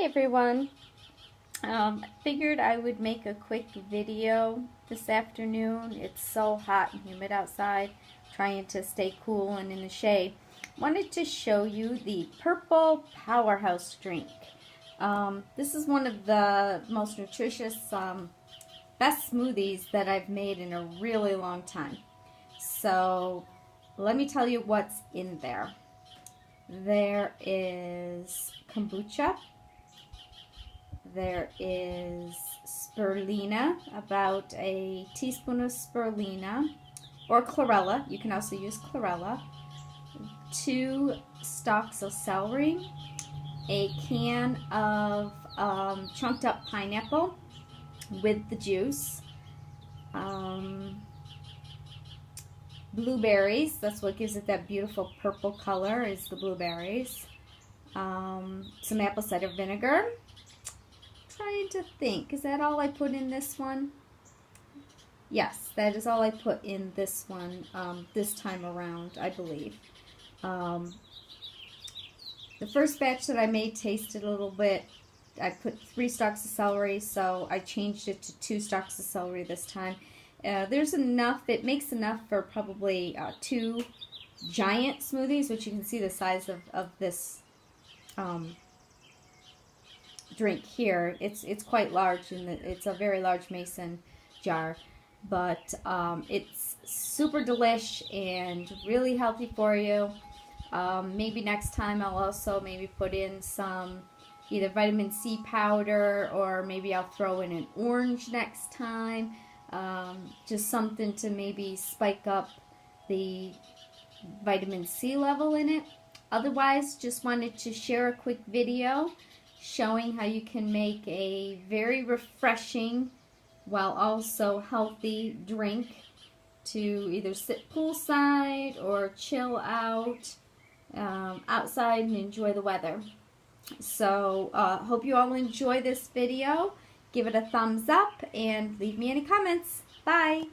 everyone. Figured I would make a quick video this afternoon. It's so hot and humid outside, trying to stay cool and in the shade. Wanted to show you the purple powerhouse drink. This is one of the most nutritious, best smoothies that I've made in a really long time. So let me tell you what's in there. There is kombucha. There is spirulina, about a teaspoon of spirulina, or chlorella. You can also use chlorella. 2 stalks of celery, a can of chunked up pineapple with the juice, blueberries. That's what gives it that beautiful purple color, is the blueberries. Some apple cider vinegar. Trying to think, is that all I put in this one? Yes, that is all I put in this one this time around, I believe. The first batch that I made tasted a little bit. I put 3 stalks of celery, so I changed it to 2 stalks of celery this time. There's enough, it makes enough for probably 2 giant smoothies, which you can see the size of this drink here. It's quite large, and it's a very large mason jar, but it's super delish and really healthy for you. Maybe next time I'll also maybe put in some either vitamin C powder, or maybe I'll throw in an orange next time. Just something to maybe spike up the vitamin C level in it. Otherwise, just wanted to share a quick video showing how you can make a very refreshing while also healthy drink to either sit poolside or chill out outside and enjoy the weather. So hope you all enjoy this video. Give it a thumbs up and leave me any comments. Bye!